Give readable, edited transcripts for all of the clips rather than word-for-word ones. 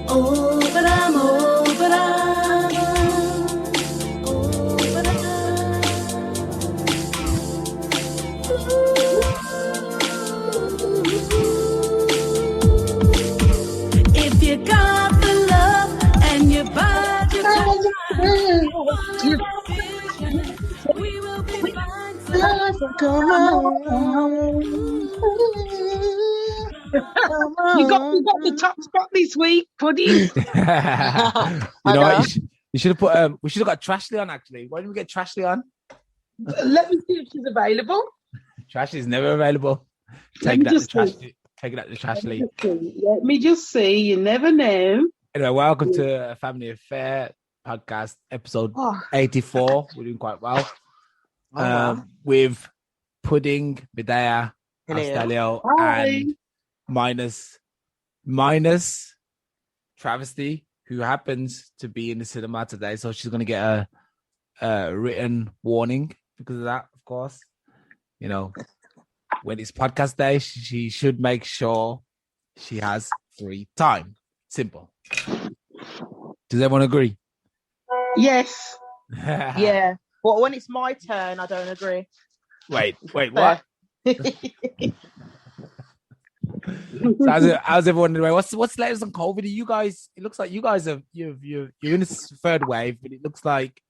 Oh, but I'm, oh, but I'm, oh, but I'm. If you got the love and your budget, we will be fine. Come on. You got the top spot this week, Puddy. You should have put. We should have got Trashley on. Actually, why didn't we get Trashley on? Let me see if she's available. Trashley's never available. Take that to Trashley. Let me just see. You never know. Anyway, welcome to a Family Affair podcast, episode 84. We're doing quite well. With Pudding, Medea, Astelio, and minus Travesty, who happens to be in the cinema today. So she's going to get a written warning because of that, of course. You know, when it's podcast day, she should make sure she has free time. Simple. Does everyone agree? Yes. Yeah. But when it's my turn, I don't agree. Wait, what? So how's everyone doing? What's the latest on COVID? You guys, it looks like you guys are you're in this third wave, but it looks like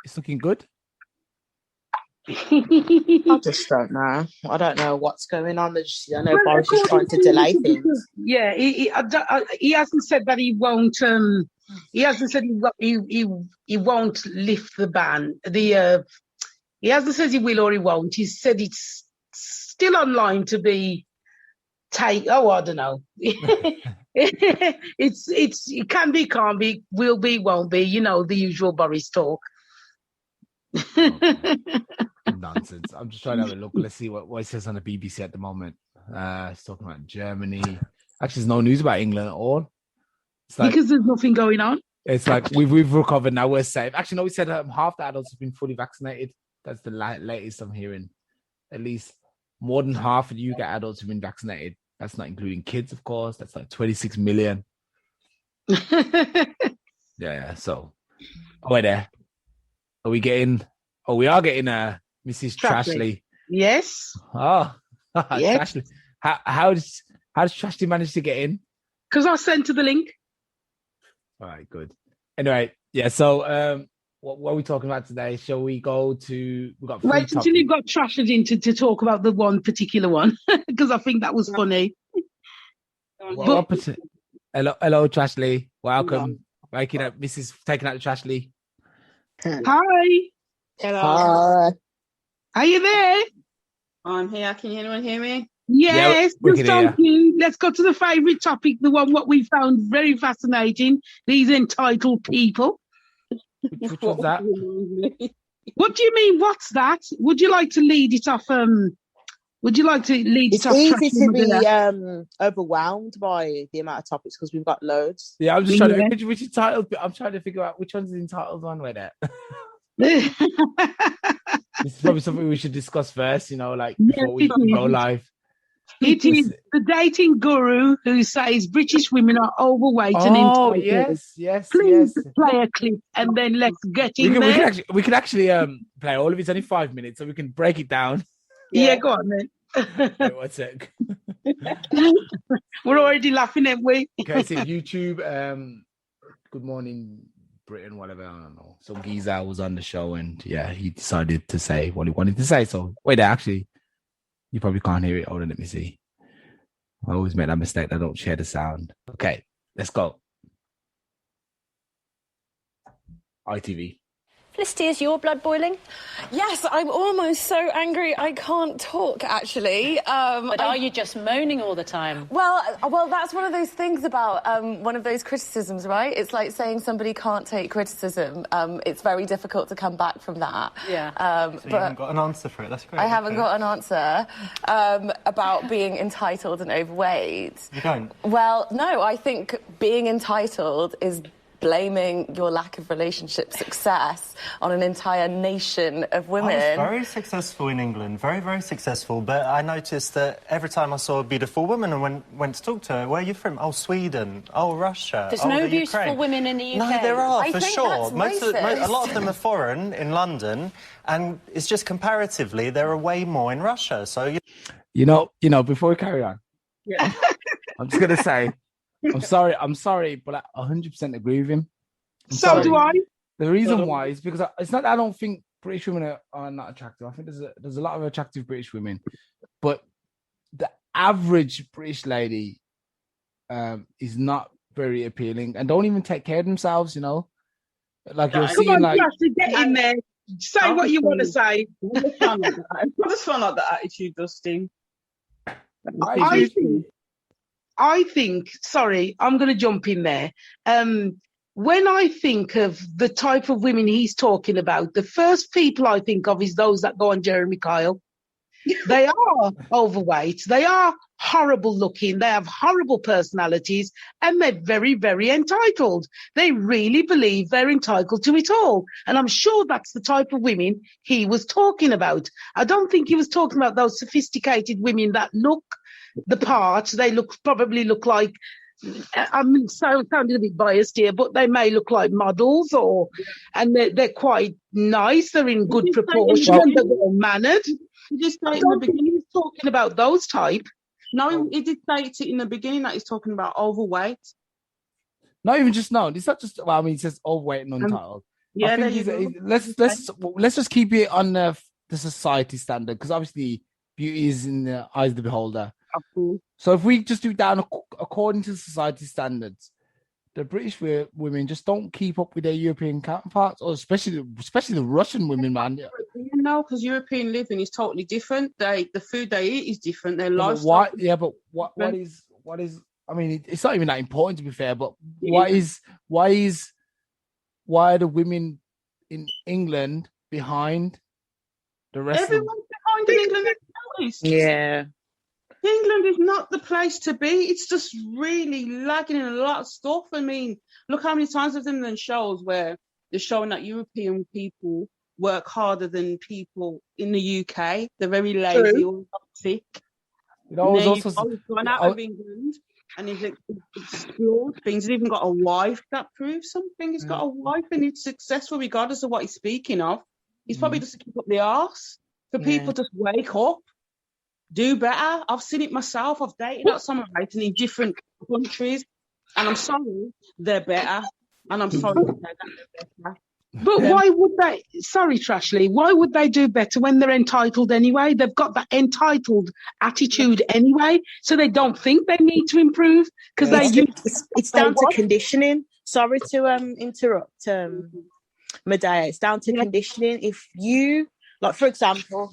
it's looking good. I just don't know. I don't know what's going on. I know Boris is trying to delay things. Yeah, he hasn't said that he won't. He hasn't said he won't lift the ban. He hasn't said he will or he won't. He said it's still online to be I don't know. It can be, can't be, will be, won't be. You know, the usual Boris talk. Nonsense. I'm just trying to have a look. Let's see what it says on the BBC at the moment. It's talking about Germany. Actually, there's no news about England at all. It's like, because there's nothing going on. It's like we've recovered now. We're safe. Actually, no, we said half the adults have been fully vaccinated. That's the latest I'm hearing. At least more than half of the UK adults have been vaccinated. That's not including kids, of course. That's like 26 million. Yeah. So, wait there. Are we getting? Oh, we are getting Mrs. Trashley. Yes. Oh, yes. Trashley. How does Trashley manage to get in? Because I sent her the link. All right, good. Anyway, yeah. So, what are we talking about today? Shall we go to? We got. Wait until you've got Trashed in to talk about the one particular one because I think that was funny. Hello, Trashley. Welcome. Waking up, Mrs. Taking out the Trashley. Hi. Hello. Hi. Are you there? I'm here. Can anyone hear me? Yes. Yeah, we can hear. Let's go to the favourite topic, the one what we found very fascinating. These entitled people. Which one's that? What do you mean? What's that? Would you like to lead it off? It's easy to be overwhelmed by the amount of topics because we've got loads. Yeah, I'm just trying to. Which entitled? I'm trying to figure out which one's the entitled one. Where that? This is probably something we should discuss first. You know, like before we go live. It is the dating guru who says British women are overweight and entitled. Yes. Please play a clip and then let's get in there. We can actually play all of it. It's only 5 minutes, so we can break it down. Yeah, go on then. Wait, one sec. We're already laughing, aren't we? Okay, so YouTube. Good morning, Britain. Whatever, I don't know. So Giza was on the show, and yeah, he decided to say what he wanted to say. So wait, actually. You probably can't hear it. Hold on, let me see. I always make that mistake. I don't share the sound. Okay, let's go. ITV. Felicity, is your blood boiling? Yes, I'm almost so angry I can't talk, actually. But are you just moaning all the time? Well, that's one of those things about one of those criticisms, right? It's like saying somebody can't take criticism. It's very difficult to come back from that. Yeah. So you haven't got an answer for it. That's great. I haven't got an answer about being entitled and overweight. You don't? Well, no, I think being entitled is blaming your lack of relationship success on an entire nation of women. I was very successful in England, very, very successful, but I noticed that every time I saw a beautiful woman and went to talk to her, where are you from? Oh, Sweden. Oh, Russia. There's oh, no the beautiful Ukraine. women in the UK. No, there are, I for think sure. that's A lot of racist. them are foreign in London, and it's just comparatively, there are way more in Russia, so... You know, before we carry on, Yeah. I'm just going to say, I'm sorry, but I 100% agree with him. So do I. The reason why is because it's not that I don't think British women are not attractive. I think there's a lot of attractive British women, but the average British lady is not very appealing and don't even take care of themselves. You know, like you're Come seeing on, like Josh, get in there. Say what you want to say. I just found out the attitude does sting. I think, sorry, I'm going to jump in there. When I think of the type of women he's talking about, the first people I think of is those that go on Jeremy Kyle. They are overweight. They are horrible looking. They have horrible personalities and they're very, very entitled. They really believe they're entitled to it all. And I'm sure that's the type of women he was talking about. I don't think he was talking about those sophisticated women that look the part. They probably look like, I'm sounding a bit biased here, but they may look like models and they're quite nice. They're in good proportion. They're well mannered. He did say I it in the don't think beginning. he was talking about those type. No, he did say it in the beginning that he's talking about overweight. not even just no. It's not just. Well, I mean, it says overweight and untitled. Yeah, I there think you go. let's just keep it on the society standard because obviously beauty is in the eyes of the beholder. So if we just do down according to society standards, the British women just don't keep up with their European counterparts, or especially the Russian women, man. You know, because European living is totally different. The food they eat is different. Their Yeah, but lifestyle. what is? I mean, it's not even that important to be fair. But Yeah. why are the women in England behind the rest? Everyone's behind in England. Yeah. England is not the place to be. It's just really lacking in a lot of stuff. I mean, look how many times I've done shows where they're showing that European people work harder than people in the UK. They're very lazy or sick. You know, He's gone out of England and he's explored things. He's even got a wife that proves something. He's got a wife and he's successful regardless of what he's speaking of. He's probably just to keep up the arse for people to wake up. Do better. I've seen it myself. I've dated out some writing in different countries, and I'm sorry, they're better. And I'm sorry to say that they're better. But why would they? Sorry, Trashley. Why would they do better when they're entitled anyway? They've got that entitled attitude anyway, so they don't think they need to improve because it's down to conditioning. Sorry to interrupt, Medea. It's down to conditioning. If you, like, for example,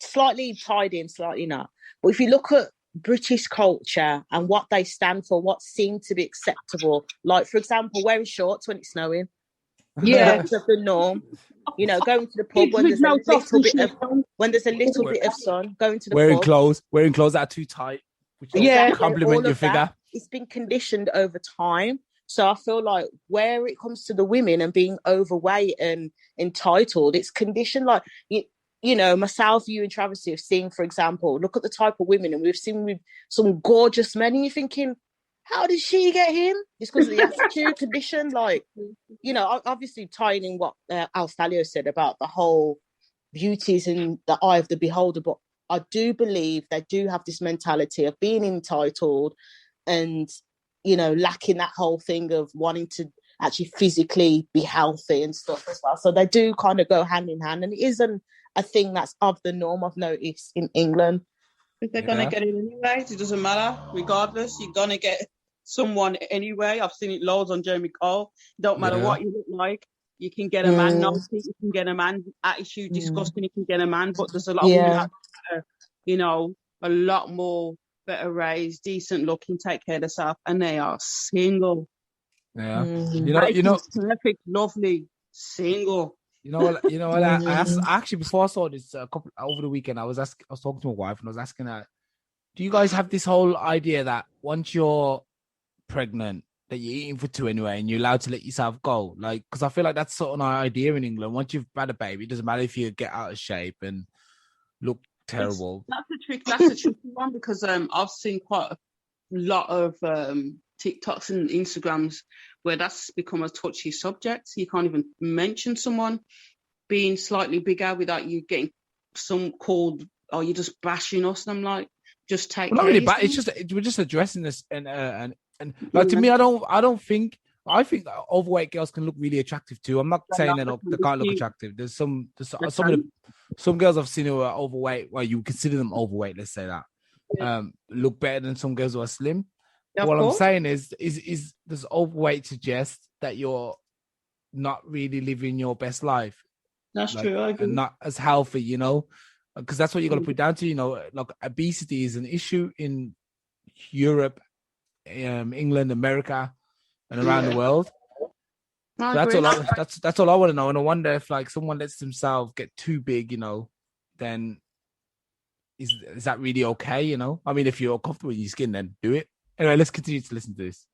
slightly tied in, slightly not. But if you look at British culture and what they stand for, what seemed to be acceptable, like, for example, wearing shorts when it's snowing. Yeah, that's the norm. You know, going to the pub when there's a little bit of sun. Going to the pub, wearing clothes that are too tight, which compliment your figure. It's been conditioned over time. So I feel like where it comes to the women and being overweight and entitled, it's conditioned. Like you know, myself, you and Travis have seen, for example, look at the type of women, and we've seen with some gorgeous men, and you're thinking, how did she get him? It's because of the attitude condition. Like, you know, obviously tying in what Alfalio said about the whole beauties in the eye of the beholder, but I do believe they do have this mentality of being entitled and, you know, lacking that whole thing of wanting to actually physically be healthy and stuff as well. So they do kind of go hand in hand, and it isn't a thing that's of the norm, I've noticed, in England. If they're going to get it anyway, it doesn't matter. Regardless, you're going to get someone anyway. I've seen it loads on Jeremy Cole. Don't matter what you look like. You can get a man nasty, you can get a man attitude disgusting, you can get a man, but there's a lot of women that are, you know, a lot more better raised, decent looking, take care of themselves, and they are single. Yeah. You know, perfect, lovely, single. You know what? I actually, before I saw this over the weekend, I was talking to my wife and I was asking her, do you guys have this whole idea that once you're pregnant that you're eating for two anyway, and you're allowed to let yourself go. Like, because I feel like that's sort of an idea in England. Once you've had a baby, it doesn't matter if you get out of shape and look terrible. That's a tricky one because I've seen quite a lot of TikToks and Instagrams where that's become a touchy subject. You can't even mention someone being slightly bigger without you getting some called, "Oh, you're just bashing us." And I'm like, just take. Well, not really bad. It's just we're just addressing this, and like, to me, I think that overweight girls can look really attractive too. I'm not saying they can't look attractive. There's some girls I've seen who are overweight. Well, you consider them overweight. Let's say that look better than some girls who are slim. Yeah, what I'm saying is does overweight suggest that you're not really living your best life? That's true. I agree. And not as healthy, you know, because that's what you got to put down to. You know, like obesity is an issue in Europe, England, America, and around the world. So that's all I want to know. And I wonder if like someone lets themselves get too big, you know, then is that really okay? You know, I mean, if you're comfortable in your skin, then do it. Anyway, let's continue to listen to this.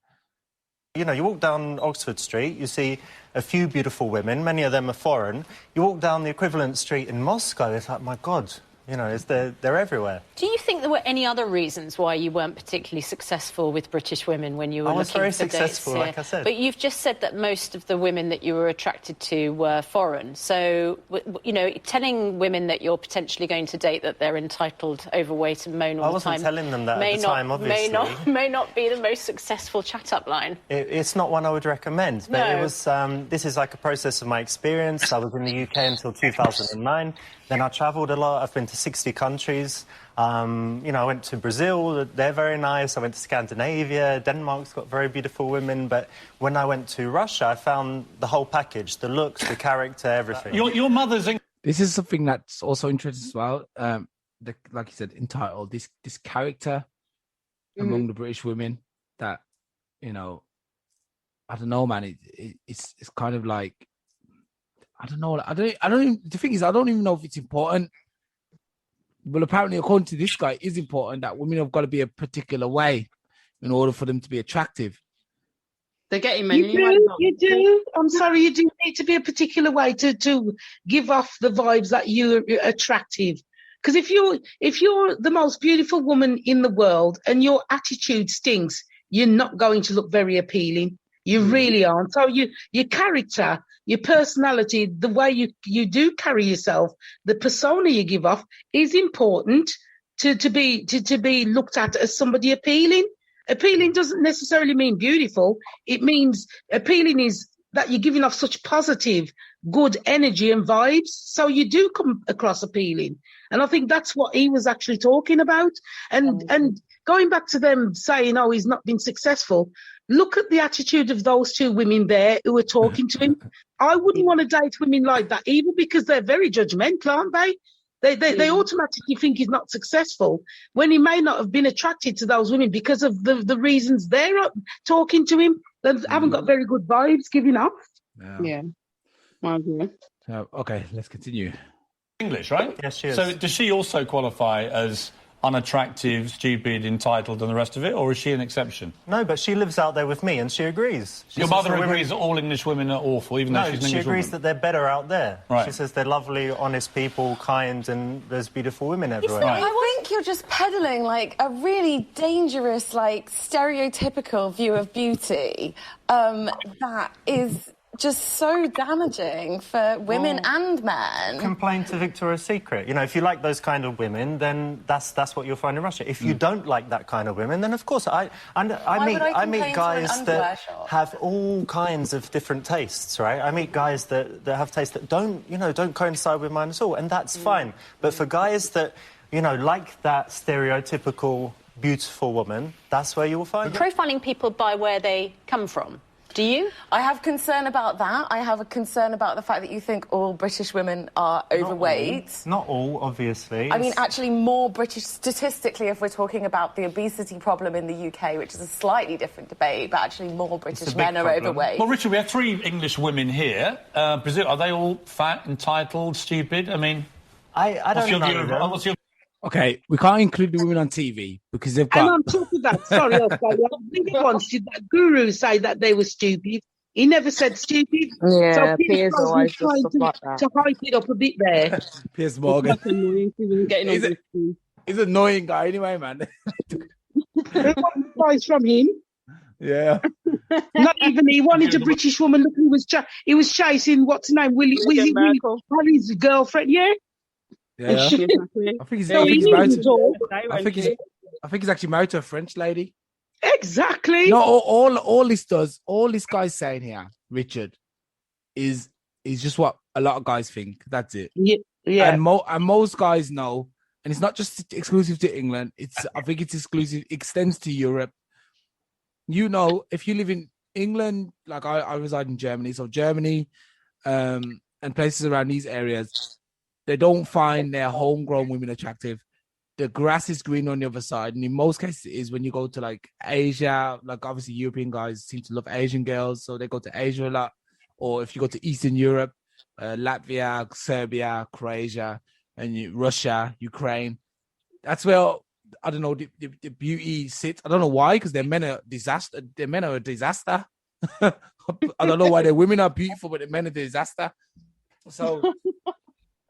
You know, you walk down Oxford Street, you see a few beautiful women, many of them are foreign. You walk down the equivalent street in Moscow, it's like, my God, you know, they're everywhere. Do you think there were any other reasons why you weren't particularly successful with British women when you were looking for dates? I was very successful, like I said. But you've just said that most of the women that you were attracted to were foreign. So, you know, telling women that you're potentially going to date that they're entitled, overweight and moan all the time... I wasn't telling them that at the time, obviously. May not be the most successful chat-up line. It's not one I would recommend, but it was... this is like a process of my experience. I was in the UK until 2009. Then I travelled a lot. I've been to 60 countries. You know, I went to Brazil. They're very nice. I went to Scandinavia. Denmark's got very beautiful women. But when I went to Russia, I found the whole package, the looks, the character, everything. Your mother's... This is something that's also interesting as well. Like you said, entitled, this character among the British women that, you know, I don't know, man. It's kind of like, I don't know. The thing is, I don't even know if it's important. Well, apparently, according to this guy, it is important that women have got to be a particular way in order for them to be attractive. They're getting many. You do. I'm sorry, you do need to be a particular way to give off the vibes that you're attractive. Because if you're the most beautiful woman in the world and your attitude stinks, you're not going to look very appealing. You really aren't. So your character, your personality, the way you do carry yourself, the persona you give off is important to be looked at as somebody appealing. Appealing doesn't necessarily mean beautiful. It means appealing is that you're giving off such positive, good energy and vibes. So you do come across appealing. And I think that's what he was actually talking about. And going back to them saying, oh, he's not been successful. Look at the attitude of those two women there who were talking to him. I wouldn't want to date women like that either because they're very judgmental, aren't they? They automatically think he's not successful when he may not have been attracted to those women because of the reasons they're talking to him. They haven't got very good vibes giving off. Yeah. I agree. Okay, let's continue. English, right? Yes, she is. So does she also qualify as unattractive, stupid, entitled and the rest of it, or is she an exception? No, but she lives out there with me and she agrees. Your mother agrees that all English women are awful, even though she's an English woman? No, she agrees that they're better out there. Right. She says they're lovely, honest people, kind, and there's beautiful women everywhere. I think you're just peddling, like, a really dangerous, like, stereotypical view of beauty that is just so damaging for women and men. Complain to Victoria's Secret. You know, if you like those kind of women, then that's what you'll find in Russia. If you don't like that kind of women, then of course I meet guys that have all kinds of different tastes, right? I meet guys that have tastes that don't coincide with mine at all, and that's fine. But for guys that, you know, like that stereotypical beautiful woman, that's where you will find it. Profiling people by where they come from. Do you? I have concern about that. I have a concern about the fact that you think all British women are overweight. Not all, obviously. I mean, actually, more British, statistically, if we're talking about the obesity problem in the UK, which is a slightly different debate, but actually more British men are overweight. Well, Richard, we have 3 English women here. Brazil, are they all fat, entitled, stupid? I mean, I don't know. What's your... Okay, we can't include the women on TV because they've And got. on top of that, sorry, I think once did that guru say that they were stupid. He never said stupid. Yeah, So Piers Piers always does trying stuff like that. to hype it up a bit there. Piers Morgan. That's annoying. He wasn't getting He's on with He's an annoying guy anyway, man. They want advice from him. Yeah. Not even he wanted a British woman. Look, he was chasing what's her name, Meghan Markle. Harry's girlfriend. Yeah. Yeah. And she- I think he's, So I think he he's needs married. to talk. I think he's actually married to a French lady. Exactly. No, all this guy's saying here, Richard, is just what a lot of guys think. That's it. Yeah. And most guys know, and it's not just exclusive to England. I think it's exclusive, extends to Europe. You know, if you live in England, like I reside in Germany, so Germany, and places around these areas, they don't find their homegrown women attractive. The grass is green on the other side, and in most cases, it is when you go to like Asia. Like obviously, European guys seem to love Asian girls, so they go to Asia a lot. Or if you go to Eastern Europe, Latvia, Serbia, Croatia, and Russia, Ukraine, that's where I don't know the beauty sits. I don't know why, because their men are disaster. Their men are a disaster. I don't know why their women are beautiful, but the men are a disaster. So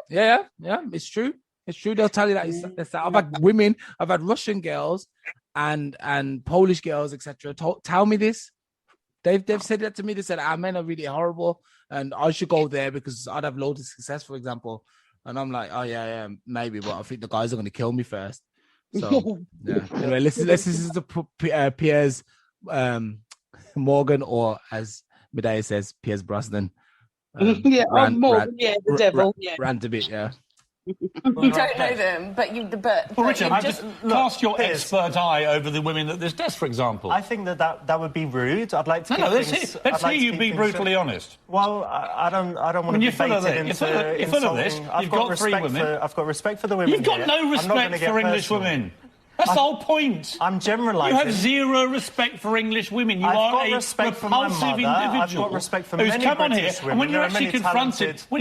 yeah, it's true. It's true. They'll tell you that. I've had Russian girls and Polish girls, etc. Tell me this. They've said that to me. They said our men are really horrible, and I should go there because I'd have loads of success, for example. And I'm like, oh yeah, maybe, but I think the guys are going to kill me first. So yeah. Anyway, let's listen to Piers Morgan, or as Medea says, Piers Brosnan. Morgan, the devil. Rant a bit, yeah. You don't know them, but Well, Richard, you just cast your expert eye over the women at this desk, for example. I think that would be rude. I'd like to. Let's hear you be brutally honest. Well, I don't want to be baited into you're full of this. You've got three women. I've got respect for the women. You've got no respect for English women. That's the whole point. I'm generalising. You have zero respect for English women. You are a repulsive individual. I've got respect for who's many come on here, British women. and when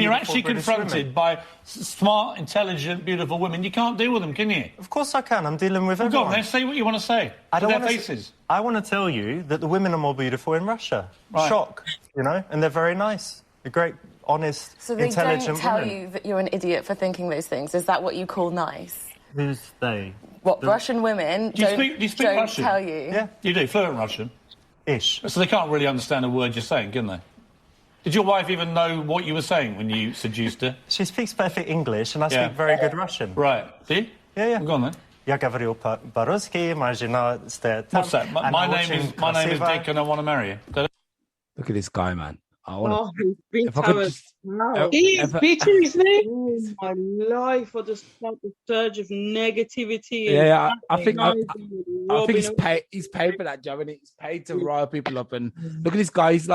you're actually confronted by smart, intelligent, beautiful women, you can't deal with them, can you? Of course I can. I'm dealing with everyone. Go on, then say what you want to say to their faces. I want to tell you that the women are more beautiful in Russia. Right. Shock, and they're very nice. They're great, honest, intelligent women. So they don't tell you that you're an idiot for thinking those things? Is that what you call nice? Who's they? What, Russian women do you speak Russian? Tell you? Yeah. You do, fluent Russian? Ish. So they can't really understand a word you're saying, can they? Did your wife even know what you were saying when you seduced her? She speaks perfect English and I speak very good Russian. Right. Do you? Yeah. Well, go on then. Я говорю по-русски, моя жена стоит там. What's that? My name is Dick and I want to marry you. Look at this guy, man. He is bitter, isn't he? Oh, my life! I just felt the surge of negativity. Yeah, I think he's paid for that job, and he's paid to rile people up. And look at this guy; he's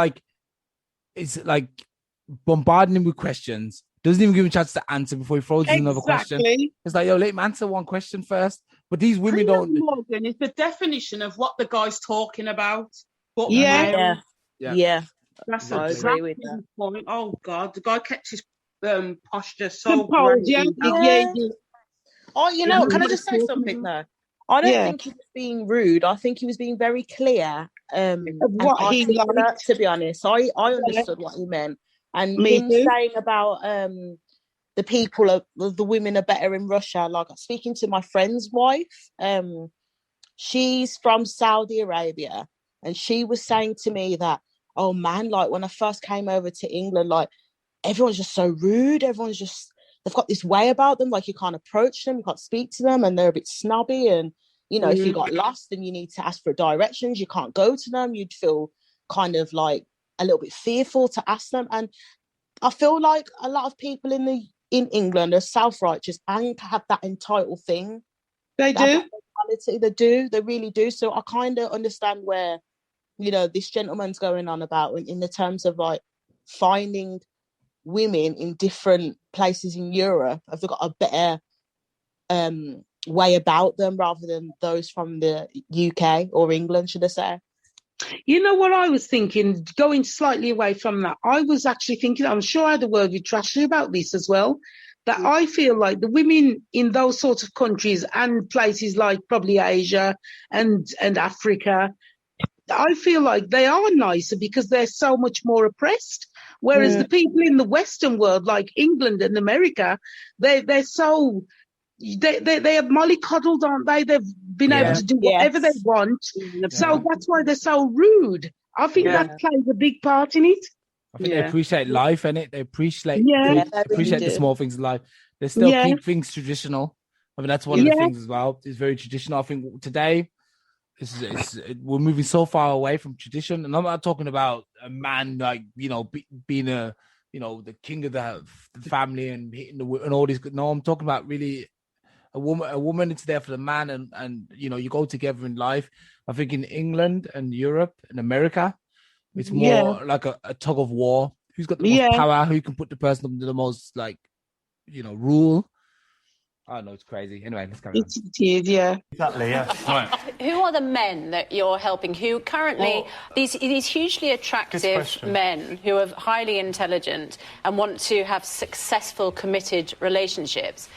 like bombarding him with questions. Doesn't even give him a chance to answer before he throws in another question. It's like, let him answer one question first. But these women don't. Morgan is the definition of what the guy's talking about. Yeah. That's I agree with that. Point. Oh God, the guy kept his posture so great. Oh, can I just say something though? I don't think he was being rude. I think he was being very clear. What he liked, to be honest, I understood what he meant, and him saying about the women are better in Russia. Like speaking to my friend's wife, she's from Saudi Arabia, and she was saying to me that, oh man, like when I first came over to England, like everyone's just so rude. They've got this way about them. Like you can't approach them, you can't speak to them, and they're a bit snobby. And, if you got lost and you need to ask for directions, you can't go to them. You'd feel kind of like a little bit fearful to ask them. And I feel like a lot of people in England are self-righteous and have that entitled thing. They do. They really do. So I kind of understand where this gentleman's going on about in the terms of like finding women in different places in Europe. Have they got a better way about them rather than those from the UK or England, should I say? You know what I was thinking, going slightly away from that, I was actually thinking, I'm sure I had a word with Trashley about this as well, that I feel like the women in those sorts of countries and places like probably Asia and Africa, I feel like they are nicer because they're so much more oppressed. Whereas the people in the Western world, like England and America, they're so they have mollycoddled, aren't they? They've been able to do whatever they want. So that's why they're so rude. I think that plays a big part in it. I think they appreciate life, innit? They appreciate the small things in life. They still keep things traditional. I mean, that's one of the things as well. It's very traditional. I think today, we're moving so far away from tradition. And I'm not talking about a man like, being a, the king of the family and hitting and all these. No, I'm talking about really a woman is there for the man and you go together in life. I think in England and Europe and America, it's more like a tug of war. Who's got the most power? Who can put the person under the most, rule? I don't know, it's crazy. Anyway, let's go. It is, yeah. Exactly, yeah. Right. Who are the men that you're helping who currently, these hugely attractive men who are highly intelligent and want to have successful, committed relationships?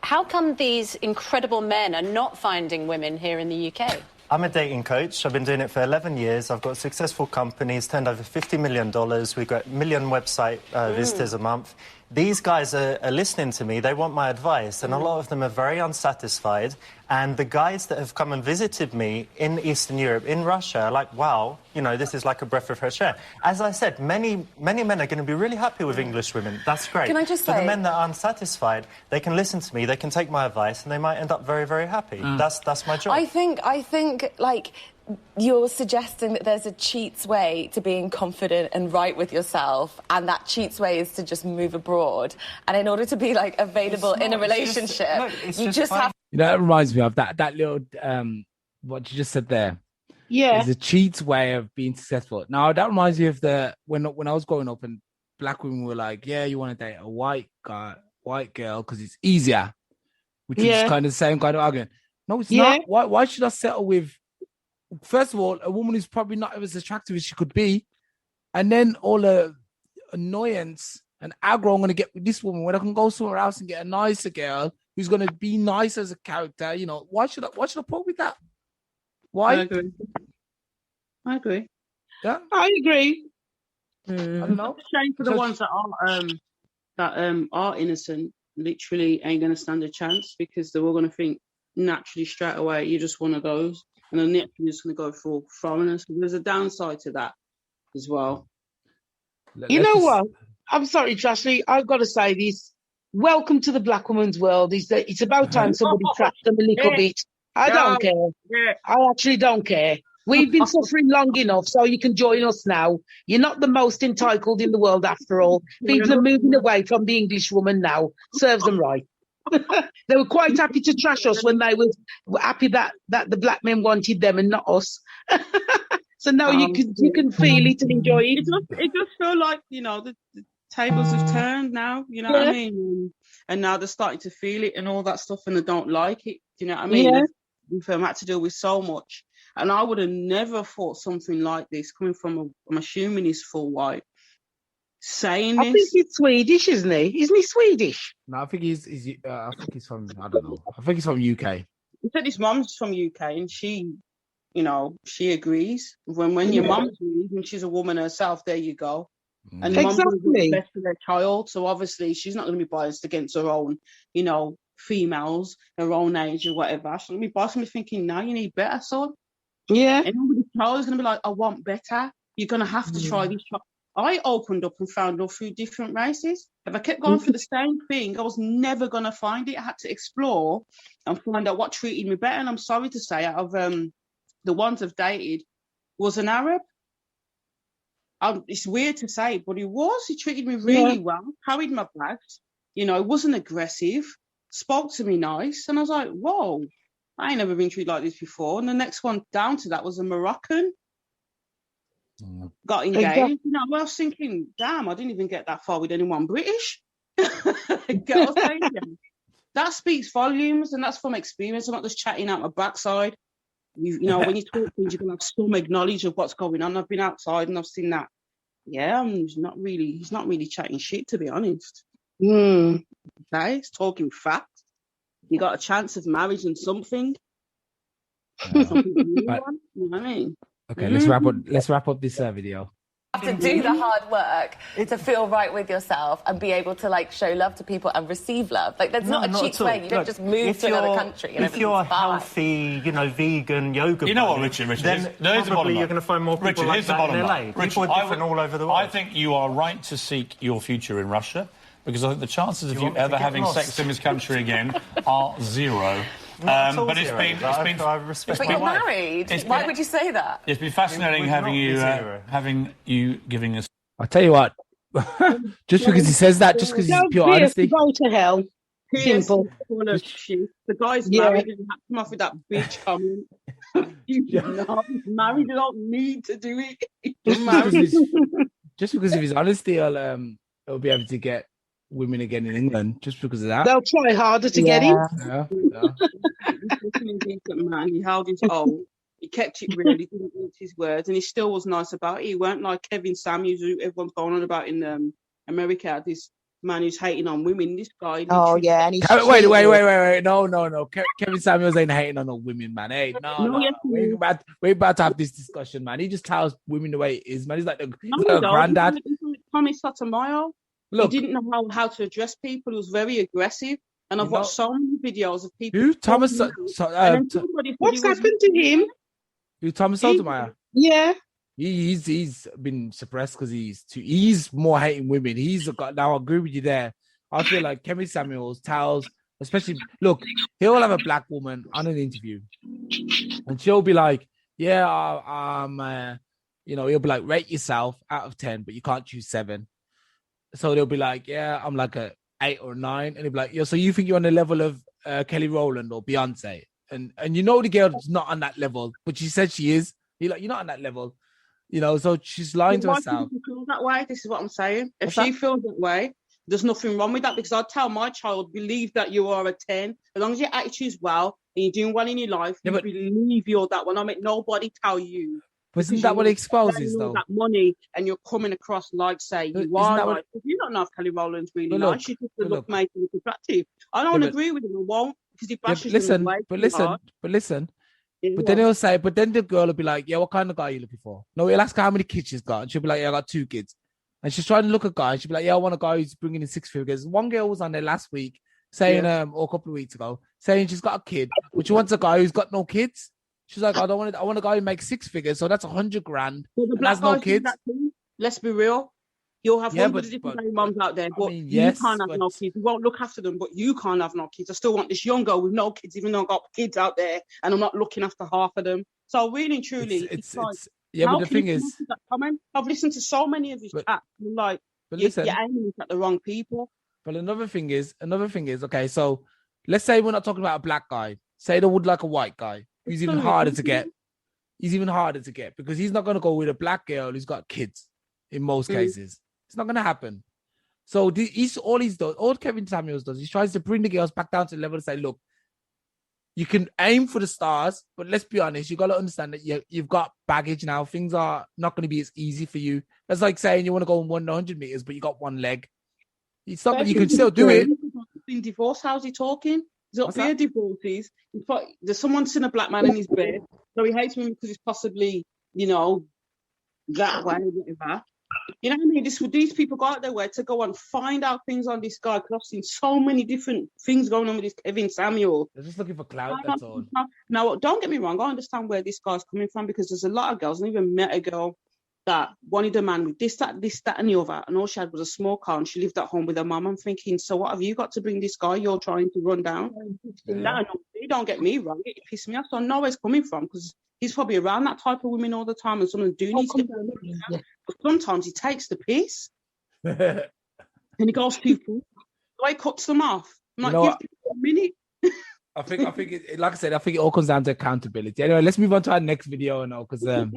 How come these incredible men are not finding women here in the UK? I'm a dating coach. I've been doing it for 11 years. I've got successful companies, turned over $50 million. We've got 1 million website visitors a month. These guys are listening to me. They want my advice, and a lot of them are very unsatisfied. And the guys that have come and visited me in Eastern Europe, in Russia, are like, wow, this is like a breath of fresh air. As I said, many men are going to be really happy with English women. That's great. Can I just say... For the men that are unsatisfied, they can listen to me, they can take my advice, and they might end up very, very happy. That's my job. I think, like... You're suggesting that there's a cheat's way to being confident and right with yourself, and that cheat's way is to just move abroad. And in order to be available in a relationship, you just have. That reminds me of that little what you just said there. Yeah, it's a cheat's way of being successful. Now that reminds me of when I was growing up and black women were like, "Yeah, you want to date a white girl because it's easier," which is kind of the same kind of argument. No, it's not. Why should I settle with? First of all, a woman who's probably not as attractive as she could be, and then all the annoyance and aggro I'm going to get with this woman when I can go somewhere else and get a nicer girl who's going to be nice as a character. Why should I put with that? Why? I agree. Yeah, I agree. I don't know. It's a shame for the ones that are innocent. Literally ain't going to stand a chance because they're all going to think naturally straight away you're just one of those. And then you're just going to go for foreigners. There's a downside to that as well. You know what? I'm sorry, Trashley. I've got to say this. Welcome to the black woman's world. It's about time somebody trashed them a little bit. I don't care. Yeah. I actually don't care. We've been suffering long enough, so you can join us now. You're not the most entitled in the world after all. People are moving away from the English woman now. Serves them right. They were quite happy to trash us when they were happy that the black men wanted them and not us. So now you can feel it and enjoy it. It does feel like the tables have turned now. You know what I mean? And now they're starting to feel it and all that stuff, and they don't like it. Do you know what I mean? Yeah. We've had to deal with so much, and I would have never thought something like this coming from I'm assuming he's full white. Saying I think he's Swedish, isn't he? Isn't he Swedish? No, I think he's I think he's from, I don't know. I think he's from UK. He said his mum's from UK and she agrees. When your mum agrees and she's a woman herself, there you go. And the mum's going to do the best for their child. So obviously she's not going to be biased against her own, females, her own age or whatever. She's going to be biased and be thinking, now you need better, son. Yeah. And the child is going to be like, I want better. You're going to have to try this. I opened up and found all through different races. If I kept going for the same thing, I was never going to find it. I had to explore and find out what treated me better. And I'm sorry to say, out of the ones I've dated, was an Arab. It's weird to say, but he was. He treated me really well, carried my bags, wasn't aggressive, spoke to me nice. And I was like, whoa, I ain't never been treated like this before. And the next one down to that was a Moroccan. Got engaged. Exactly. I was thinking, damn, I didn't even get that far with anyone British. That speaks volumes, and that's from experience. I'm not just chatting out my backside. When you talk things, you're gonna have some knowledge of what's going on. I've been outside and I've seen that. Yeah, he's not really chatting shit, to be honest. Okay, it's talking facts. You got a chance of marriage and something. Something new one. You know what I mean? Okay, let's wrap up this video. Have to do the hard work to feel right with yourself and be able to like show love to people and receive love. Like there's not a cheap way. You don't just move to another country. And if you're healthy, vegan yoga, you know what, Richard, then probably you're going to find more people like that in LA. People are different all over the world. I think you are right to seek your future in Russia, because I think the chances of you ever having sex in this country again are zero. But it's been. But you're married. Why would you say that? It's been fascinating having you giving us. I'll tell you what. Just because he says that, just because he's pure honesty. Go to hell. Simple. The guy's married and had to come off with that bitch comment. You're not married. You don't need to do it. Just because of his honesty, he'll be able to get women again in England just because of that. They'll try harder to get him. Man, he held his own. He kept it real. He didn't eat his words, and he still was nice about it. He weren't like Kevin Samuels, who everyone's going on about in America. This man who's hating on women. This guy. Oh yeah, and he's wait. No. Kevin Samuels ain't hating on no women, man. Hey, no. We're about to have this discussion, man. He just tells women the way it is, man. He's like a granddad. Tommy Sotomayor. Look, he didn't know how to address people. He was very aggressive. And I've watched so many videos of people. Who? Thomas? What's happened to him? Who? Thomas Sotomayor? Yeah. He's been suppressed because he's more hating women. Now I agree with you there. I feel like Kevin Samuels tells, especially, look, he'll have a black woman on an interview, and she'll be like, he'll be like, rate yourself out of 10, but you can't choose 7. So they'll be like, I'm like a 8 or 9, and he'll be like, so you think you're on the level of Kelly Rowland or Beyonce, and the girl's not on that level, but she said she is. You're like, you're not on that level, so she's lying to herself. Feel that way? This is what I'm saying. If she feels that way, there's nothing wrong with that, because I tell my child, believe that you are a 10. As long as your attitude's well and you're doing well in your life, you believe you're that one. I mean, nobody tell you. But isn't that what it exposes, though? That money, and you're coming across like, say, you are right. You don't know if Kelly Rowland's really nice. She's just a look making it attractive. I don't agree with him. I won't, because he bashes listen. But then he'll say, but then the girl will be like, what kind of guy are you looking for? No, he'll ask her how many kids she's got, and she'll be like, I got 2 kids. And she's trying to look at guys. She'll be like, I want a guy who's bringing in 6 figures. One girl was on there last week saying, or a couple of weeks ago, saying she's got a kid, but she wants a guy who's got no kids. She's like, I want a guy who makes 6 figures, so that's 100 grand. Well, and has no kids. Let's be real. You'll have hundreds of different moms out there, but you can't have no kids. You won't look after them, but you can't have no kids. I still want this young girl with no kids, even though I've got kids out there, and I'm not looking after half of them. So really and truly, but the thing is, I've listened to so many of these chats, like, you're aiming at the wrong people. But another thing is, okay, so let's say we're not talking about a black guy. Say they would like a white guy. He's even harder to get. Because he's not going to go with a black girl who's got kids in most cases. It's not going to happen. So all Kevin Samuels does, he tries to bring the girls back down to the level to say, look, you can aim for the stars, but let's be honest, you got to understand that you've got baggage now. Things are not going to be as easy for you. That's like saying you want to go on 100 meters, but you got one leg. It's not, you can still do it. In divorce, how's he talking? He's got 3 divorces. There's someone seen a black man in his bed, so he hates women because he's possibly, that way, whatever. You know what I mean? These people go out their way to go and find out things on this guy, because I've seen so many different things going on with this Kevin Samuel. They're just looking for clout, that's all. Now, don't get me wrong, I understand where this guy's coming from, because there's a lot of girls, I even met a girl that wanted a man with this, that, and the other, and all she had was a small car, and she lived at home with her mum. I'm thinking, so what have you got to bring this guy you're trying to run down? No, don't get me wrong, it pissed me off. So I know where it's coming from, because he's probably around that type of women all the time, and someone do need to get them. But sometimes he takes the piss, and he goes too far. So he cuts them off. I'm like, give people a minute. I think like I said, I think it all comes down to accountability. Anyway, let's move on to our next video now, because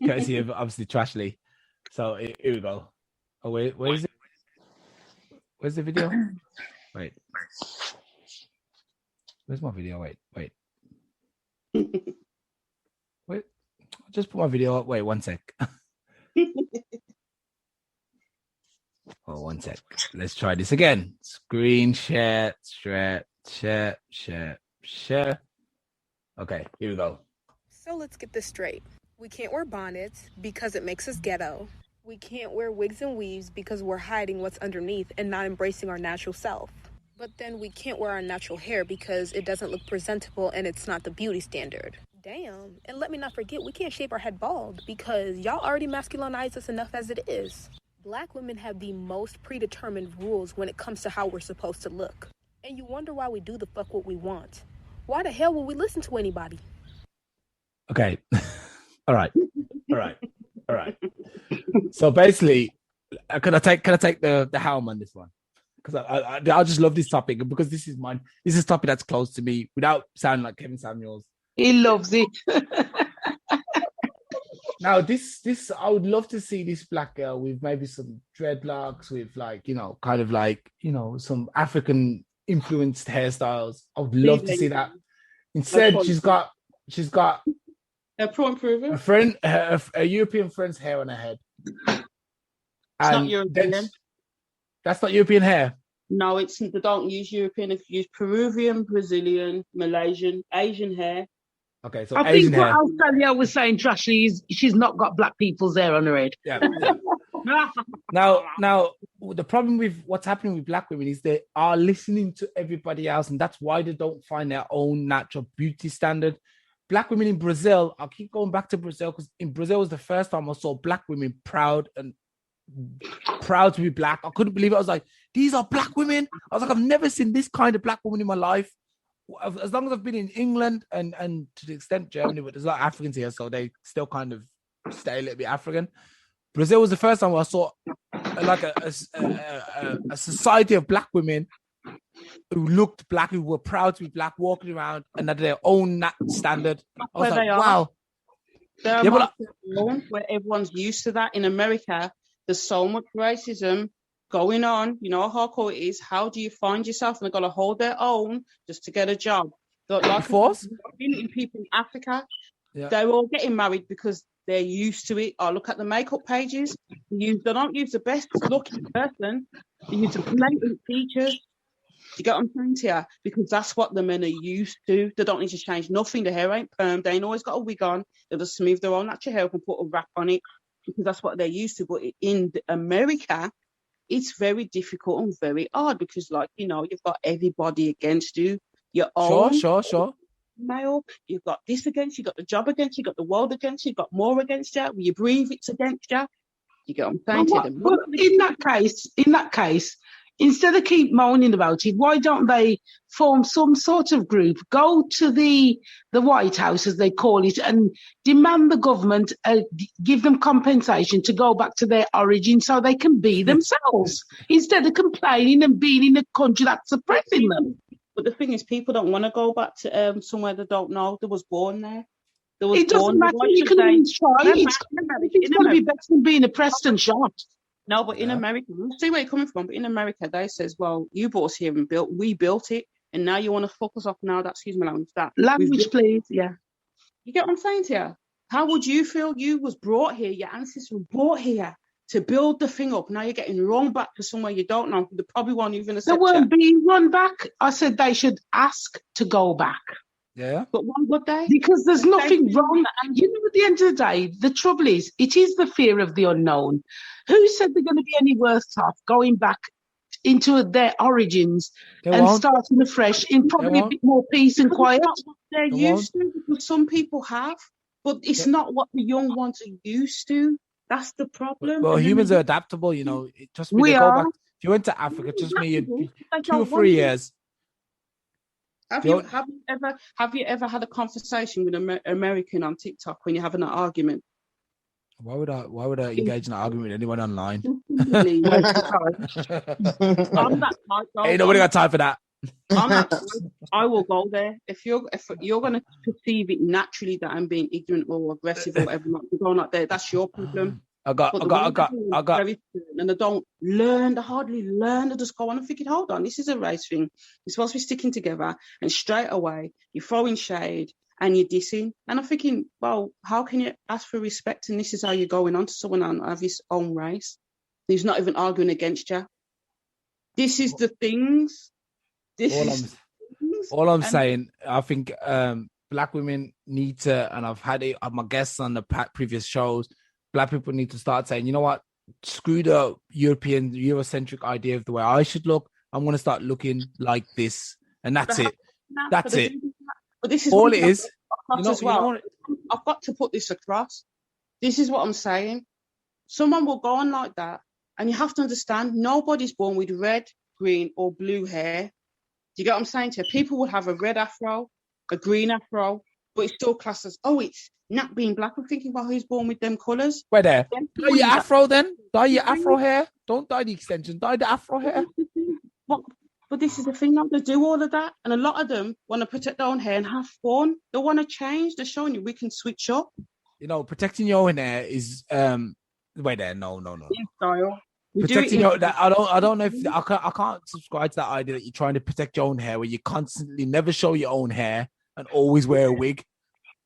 courtesy of obviously Trashly. So here we go. Oh wait, where is it? Where's the video? Wait. Where's my video? Wait. Wait. I'll just put my video up. Wait, one sec. Oh, one sec. Let's try this again. Screen share. Okay, here we go. So let's get this straight. We can't wear bonnets because it makes us ghetto. We can't wear wigs and weaves because we're hiding what's underneath and not embracing our natural self. But then we can't wear our natural hair because it doesn't look presentable and it's not the beauty standard. Damn, and let me not forget, we can't shave our head bald because y'all already masculinize us enough as it is. Black women have the most predetermined rules when it comes to how we're supposed to look. And you wonder why we do the fuck what we want. Why the hell would we listen to anybody? Okay. All right. So basically, can I take the helm on this one? Because I just love this topic, because this is mine. This is a topic that's close to me without sounding like Kevin Samuels. He loves it. Now, this I would love to see this black girl with maybe some dreadlocks, with some African influenced hairstyles. I would love to see that. Instead, she's got a pro improver, a European friend's hair on her head. It's not European. That's not European hair. No, they don't use European. They use Peruvian, Brazilian, Malaysian, Asian hair. Okay, so I Asian think hair. what Australia was saying, Trashy, is she's not got black people's hair on her head. Yeah. Now, the problem with what's happening with black women is they are listening to everybody else, and that's why they don't find their own natural beauty standard. Black women in Brazil, I'll keep going back to Brazil, because in Brazil was the first time I saw black women proud to be black. I couldn't believe it. I was like, these are black women. I was like, I've never seen this kind of black woman in my life. As long as I've been in England and to the extent Germany, but there's a lot of Africans here, so they still kind of stay a little bit African. Brazil was the first time I saw like a society of black women who looked black, who were proud to be black, walking around and had their own standard. I was like, wow. They're where everyone's used to that. In America, there's so much racism going on. You know how hardcore it is. How do you find yourself? And they've got to hold their own just to get a job. Like force? In people in Africa, they're all getting married because they're used to it. Oh, look at the makeup pages. They don't use the best looking person. They use the blatant features. You get what I'm saying to you? Because that's what the men are used to. They don't need to change nothing. The hair ain't permed. They ain't always got a wig on. They'll just smooth their own natural hair up and put a wrap on it, because that's what they're used to. But in America, it's very difficult and very hard, because, you've got everybody against you. Your own Sure. Male, you've got this against you, got the job against you, got the world against you, got more against you. When you breathe, it's against you. You get what I'm saying to them. But in that case, instead of keep moaning about it, why don't they form some sort of group, go to the White House, as they call it, and demand the government give them compensation to go back to their origin so they can be themselves, instead of complaining and being in a country that's suppressing them. But the thing is, people don't want to go back to somewhere they don't know. They was born there. It doesn't matter. You can always try. It's got to be better than being oppressed and shot. No, but in America, see where you're coming from. But in America, they says, "Well, you brought us here and we built it, and now you want to fuck us off now." Excuse my language. Language, please. Yeah. You get what I'm saying to you? How would you feel? You was brought here. Your ancestors were brought here to build the thing up. Now you're getting run back to somewhere you don't know. They probably won't even accept. They weren't being run back. I said they should ask to go back. Yeah. But why would they? Because there's nothing wrong. You know, at the end of the day, the trouble is, it is the fear of the unknown. Who said they're going to be any worse off going back into their origins starting afresh in probably a bit more peace and quiet? Not what they're used to, because some people have, but it's not what the young ones are used to. That's the problem. Well, humans are adaptable, you know. Just we are. Back, if you went to Africa, just me 2 or 3 years. Have you ever had a conversation with an American on TikTok when you're having an argument? Why would I engage in an argument with anyone online? I'm that type. Ain't nobody got time for that. I will go there. If you're going to perceive it naturally that I'm being ignorant or aggressive or whatever, not to go out there, that's your problem. I got. Very and they don't learn. They hardly learn. They just go on and thinking, hold on, this is a race thing. You're supposed to be sticking together, and straight away you're throwing shade and you're dissing. And I'm thinking, well, how can you ask for respect? And this is how you're going on to someone and have his own race. He's not even arguing against you. This is the things. All I'm saying, I think black women need to, and I've had it on my guests on the previous shows, black people need to start saying, you know what, screw the European, Eurocentric idea of the way I should look. I'm going to start looking like this. And that's it. That's it. But this is all it is. I've got to put this across. This is what I'm saying. Someone will go on like that, and you have to understand, nobody's born with red, green, or blue hair. Do you get what I'm saying to you? People will have a red afro, a green afro, but it's still classed as, it's not being black. I'm thinking about who's born with them colours. Wait there. Dye your afro then. Dye your afro hair. Don't dye the extension. Dye the afro hair. But this is the thing, they do all of that, and a lot of them want to protect their own hair and have fun. They want to change. They're showing you we can switch up. Protecting your own hair is wait there. No. Style. Protecting your I don't know if I can't subscribe to that idea that you're trying to protect your own hair, where you constantly never show your own hair and always wear a wig.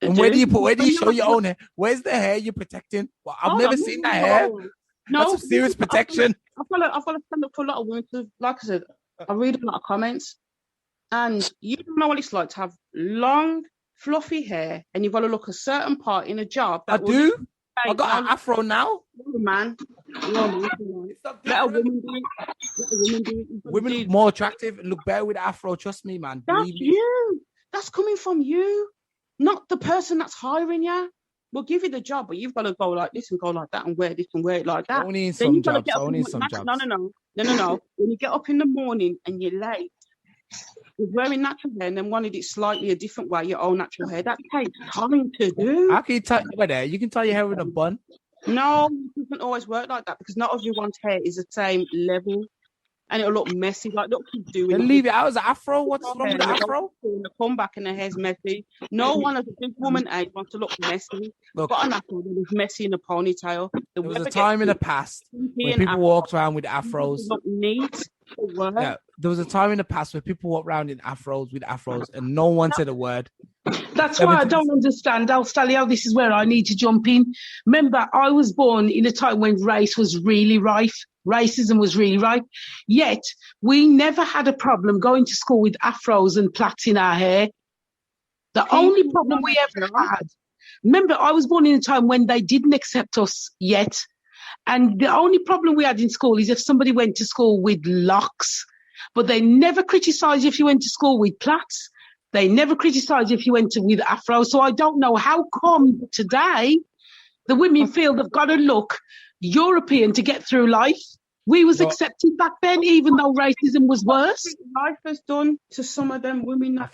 And where do you show your own hair? Where's the hair you're protecting? Well, I've never seen that hair. No, that's some serious protection. I've got to stand up for a lot of women. Like I said, I read a lot of comments, and you don't know what it's like to have long, fluffy hair, and you've got to look a certain part in a job. I do. I got an afro now. Man. Let a woman do it. Women look more attractive and look better with afro. Trust me, man. That's you. That's coming from you, not the person that's hiring you. We'll give you the job, but you've got to go like this and go like that and wear this and wear it like that. Only in some jobs. No. When you get up in the morning and you're late, you're wearing natural hair and then wanted it slightly a different way, your own natural hair, that takes time to do. How can you tie? Wait there. You can tie your hair with a bun. No, it doesn't always work like that because not everyone's hair is the same level. And it'll look messy. Like, look, keep doing it. Leave it out as an afro. What's wrong with the afro? They come back and their hair's messy. No one as a big woman age wants to look messy. Look, got an afro that is messy in a ponytail. There was a time in the past when people walked around with afros. Look neat. Yeah, there was a time in the past where people walked around in afros and no one said a word. That's why I don't understand, Alstalio. This is where I need to jump in. Remember, I was born in a time when race was really rife. Racism was really rife. Yet, we never had a problem going to school with afros and plaits in our hair. The only problem we ever had. Remember, I was born in a time when they didn't accept us yet. And the only problem we had in school is if somebody went to school with locks. But they never criticised if you went to school with plaits. They never criticised if you went with afro. So I don't know how come today the women feel they've got to look European to get through life. We was accepted back then, even though racism was worse. Life has done to some of them women. I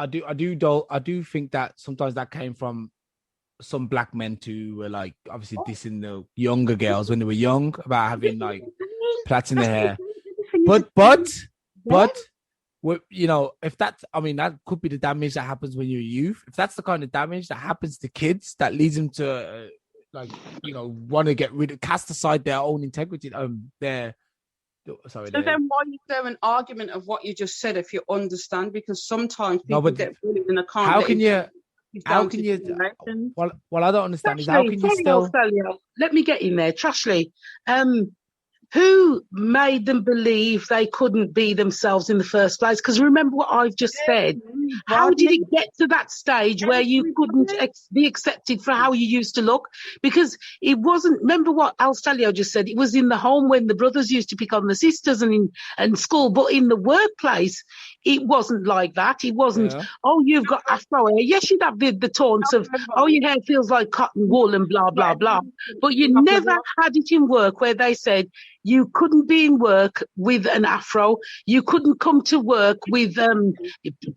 do think that sometimes that came from some black men who were like obviously dissing the younger girls when they were young about having like plaits in their hair. But if that's, that could be the damage that happens when you're a youth. If that's the kind of damage that happens to kids that leads them to want to cast aside their own integrity. Then why is there an argument of what you just said if you understand? Because sometimes people get bullied and I can't. How can you? Well, I don't understand. How can you still? Let me get in there, Trashley. Who made them believe they couldn't be themselves in the first place? Because remember what I've just said. How did it get to that stage where you couldn't be accepted for how you used to look? Because it wasn't, remember what Al Stalio just said, it was in the home when the brothers used to pick on the sisters and in school, but in the workplace, it wasn't like that. It wasn't, you've got afro hair. Yes, you'd have the taunts of, your hair feels like cotton wool and blah, blah, blah. But you never had it in work where they said, you couldn't be in work with an afro. You couldn't come to work with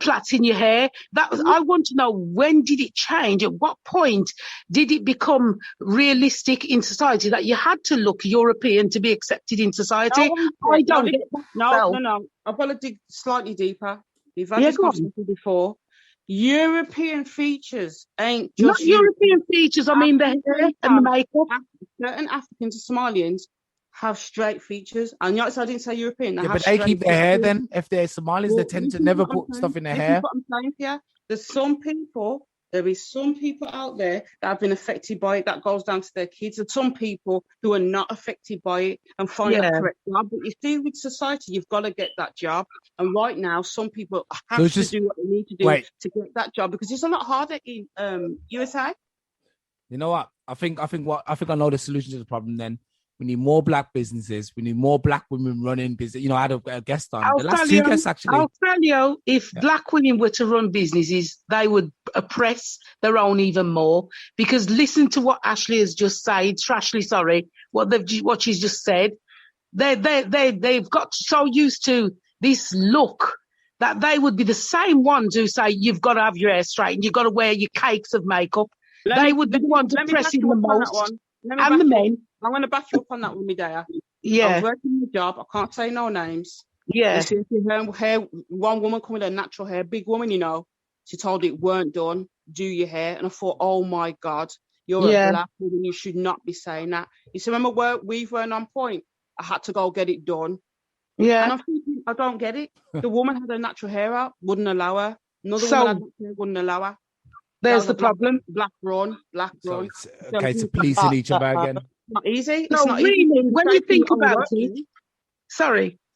plaits in your hair. I want to know, when did it change? At what point did it become realistic in society that you had to look European to be accepted in society? I don't get that. No. I've got to dig slightly deeper. We've had this conversation before. European features ain't just... Not European features, I mean the hair and the makeup. Certain Africans and Somalians have straight features. And yes, I didn't say European. But they keep their hair then. If they're Somalis, they tend to never put stuff in their hair. What I'm saying here. There's some people There is some people out there that have been affected by it. That goes down to their kids, and some people who are not affected by it and find that correct job. But you see, with society, you've got to get that job. And right now, some people have to do what they need to do to get that job because it's a lot harder in USA. You know what? I think I know the solution to the problem. Then we need more black businesses. We need more black women running business. You know, I had a guest on the last 2 guests actually. I'll tell you, if black women were to run businesses, they would oppress their own even more. Because listen to what Ashley has just said. Trashly, sorry, what she's just said. They've got so used to this look that they would be the same ones who say you've got to have your hair straightened, you've got to wear your cakes of makeup. They would be the ones oppressing the most, and the men. I'm going to back you up on that one, Medea. Yeah. I was working the job. I can't say no names. Yeah. Her hair, one woman come with her natural hair, big woman, you know. She told it weren't done. Do your hair. And I thought, oh, my God, you're a black woman. You should not be saying that. You see, remember where we weren't on point? I had to go get it done. Yeah. And I'm thinking, I don't get it. The woman had her natural hair out, wouldn't allow her. Another woman had her hair, wouldn't allow her. There's the problem. Black run. So it's a case of policing each other again. Not easy. No, it's not really, easy. when you think about it,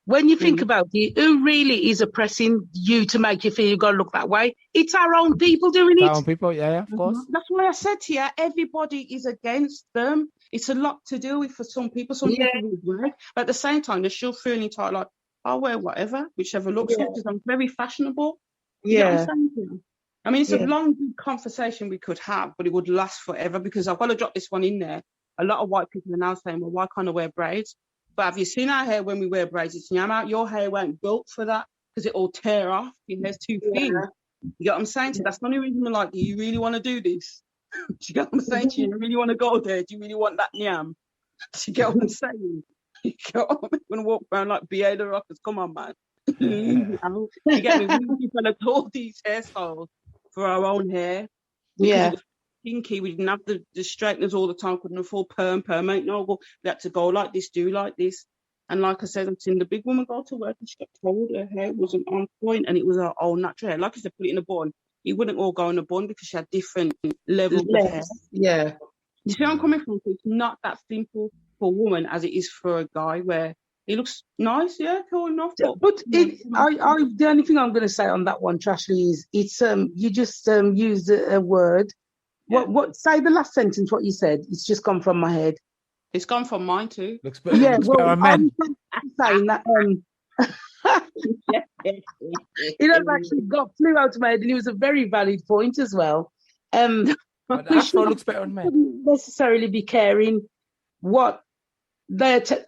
when you think about it, who really is oppressing you to make you feel you've got to look that way? It's our own people doing it. Our own people, yeah, of course. That's why I said to you, everybody is against them. It's a lot to do with for some people. Some people will wear, but at the same time, they're still feeling entitled, like, I'll wear whatever, whichever looks good, because I'm very fashionable. You know what I'm saying to you? I mean, it's a long conversation we could have, but it would last forever because I've got to drop this one in there. A lot of white people are now saying, well, why can't I wear braids? But have you seen our hair when we wear braids? It's out. Your hair weren't built for that because it'll tear off. Your hair's too thin. You get what I'm saying to you? That's the only reason I'm like, do you really want to do this? Do you get what I'm saying to you? You really want to go there? Do you really want that nyam? Do you get what I'm saying? You get what I'm going to walk around like B.A. the Rockers. Come on, man. You get me? We developed all these hairstyles for our own hair. Yeah. Kinky, we didn't have the straighteners all the time, couldn't afford perm, ain't no good. We had to go like this, do like this. And like I said, I've seen the big woman go to work and she got told her hair wasn't on point and it was her own natural hair. Like I said, put it in a bun. It wouldn't all go in a bun because she had different levels of hair. Yeah. You see where I'm coming from? So it's not that simple for a woman as it is for a guy where he looks nice, cool enough. But the only thing I'm going to say on that one, Trashly, is it's you just used a word. Yeah. What? Say the last sentence. What you said. It's just gone from my head. It's gone from mine too. Looks better. Yeah, looks better on men. I'm saying that. It actually flew out of my head, and it was a very valid point as well. We should looks better on men. Necessarily be caring what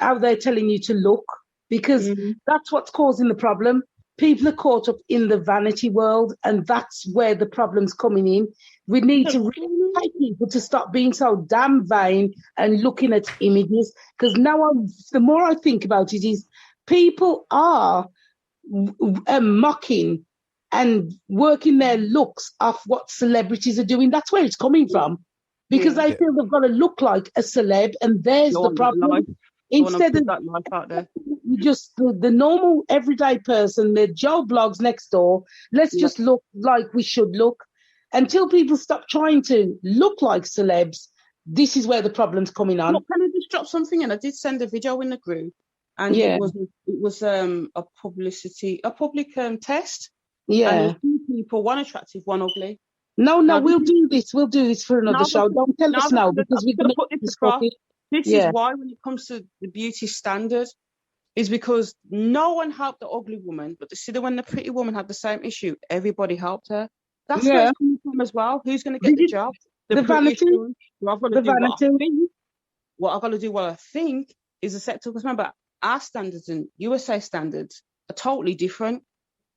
how they're telling you to look, because that's what's causing the problem. People are caught up in the vanity world, and that's where the problem's coming in. We need to really take people to stop being so damn vain and looking at images, because now the more I think about it is people are mocking and working their looks off what celebrities are doing. That's where it's coming from, because they feel they've got to look like a celeb, and there's the problem. Instead of that life out there, just the normal everyday person, the Joe Blogs next door, let's just look like we should look. Until people stop trying to look like celebs, this is where the problem's coming on. Look, can I just drop something in? I did send a video in the group, and it was a public test. Yeah. And 2 people, one attractive, one ugly. No, we'll do this. We'll do this for another show. Don't tell us now, because we're going to put this across. This is why, when it comes to the beauty standard, is because no one helped the ugly woman, but when the pretty woman had the same issue, everybody helped her. That's where it's coming from as well. Who's going to get the job? The vanity. What I've got to do what I think is acceptable. Because remember, our standards and USA standards are totally different.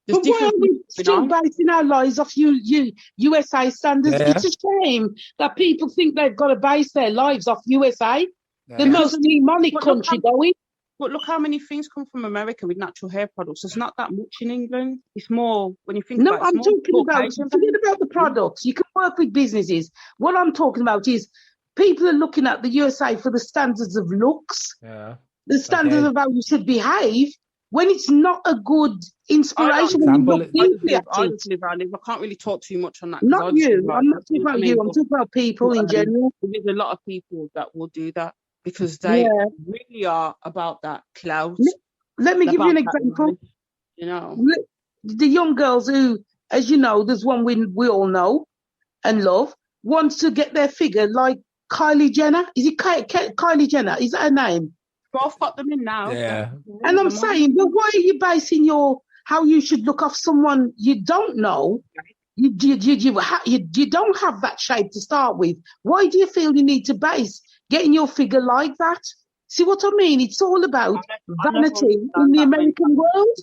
But why are we still basing our lives off USA standards? Yeah. It's a shame that people think they've got to base their lives off USA, the most demonic country going. But look how many things come from America with natural hair products. There's not that much in England. It's more, when you think about it. No, I'm talking forget about the products. You can work with businesses. What I'm talking about is people are looking at the USA for the standards of looks, the standards of how you should behave. when it's not a good inspiration. I can't really talk too much on that. Not you. I'm not talking about you. I'm talking about people in general. There's a lot of people that will do that because they really are about that clout. Let me give you an example. Life, you know, the young girls who, as you know, there's one we all know and love, wants to get their figure like Kylie Jenner. Is it Kylie Jenner? Is that her name? Both got them in now. Yeah. And I'm saying, but why are you basing how you should look off someone you don't know? You don't have that shape to start with. Why do you feel you need to base getting your figure like that? See what I mean? It's all about vanity in the American world.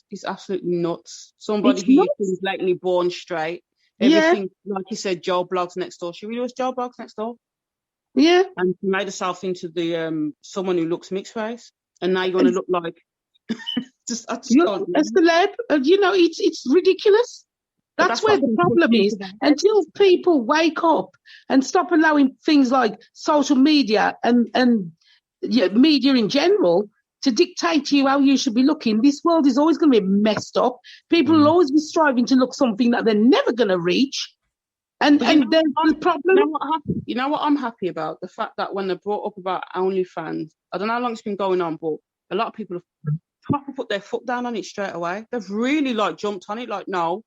It's absolutely nuts. Somebody who is lately born straight. Everything, like you said, Joe Blogs Next Door. She really was Joe Blogs Next Door. Yeah. And she made herself into the someone who looks mixed race. And now you're going to look like a celeb. You know, it's ridiculous. That's where the problem is. Until people wake up and stop allowing things like social media and media in general to dictate to you how you should be looking, this world is always going to be messed up. People will always be striving to look something that they're never going to reach. And there's the problem. You know what I'm happy about? The fact that when they brought up about OnlyFans, I don't know how long it's been going on, but a lot of people have properly put their foot down on it straight away. They've really jumped on it. Like, no,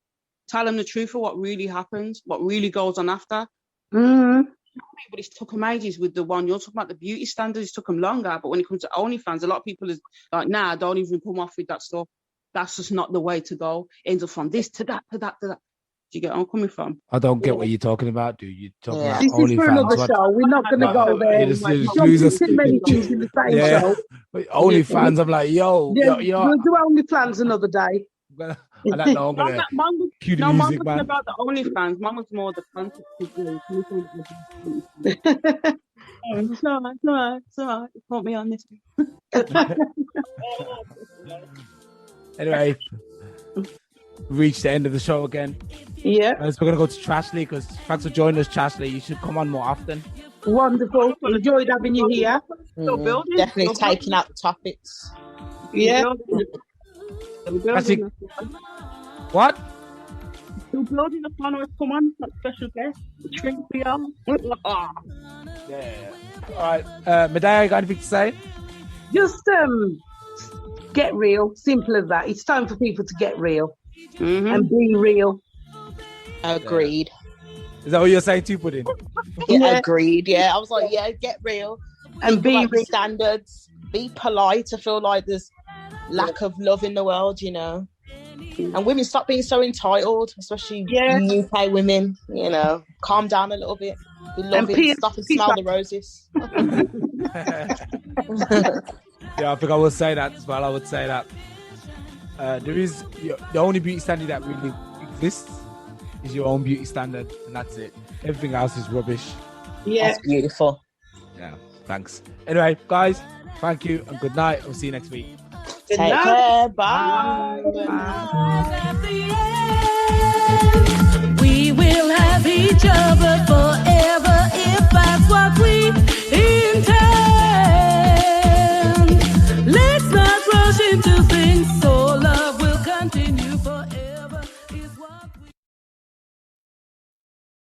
tell them the truth of what really happens, what really goes on after. But it's took them ages with the one you're talking about, the beauty standards. It took them longer. But when it comes to OnlyFans, a lot of people is like, nah, don't even come off with that stuff. That's just not the way to go. It ends up from this to that to that to that. Do you get where I'm coming from? I don't get what you're talking about, dude. You're talking about this OnlyFans. Is for another show. We're not going to go there. You just lose us. Many things in the same show. OnlyFans, I'm like, yo. We'll do OnlyFans another day. I don't know. I'm going to cue the music, man. About the OnlyFans. Mine was more the concept. It's all right. Put me on this. Anyway, reached the end of the show again. Yeah. We're going to go to Trashley because thanks for joining us, Trashley. You should come on more often. Wonderful. Enjoyed having you here. Definitely taking out the topics. Yeah. Actually, what? Still building the plan with come on, that special guest. Drink for you. Yeah. All right. Medea, you got anything to say? Just get real. Simple as that. It's time for people to get real and be real. Agreed. Is that what you're saying too, Pudding? Yeah, agreed. Yeah, I was like, get real and be like standards. Be polite. I feel like there's lack of love in the world, you know. And women, stop being so entitled, especially UK women. You know, calm down a little bit. Be loving, stop and smell the roses. Yeah, I think I will say that as well. I would say that there is the only beauty standard that really exists is your own beauty standard, and that's it. Everything else is rubbish. Yeah, that's beautiful. Yeah, thanks. Anyway, guys, thank you and good night. I'll see you next week. Take care. Bye. We will have each other forever if that's what we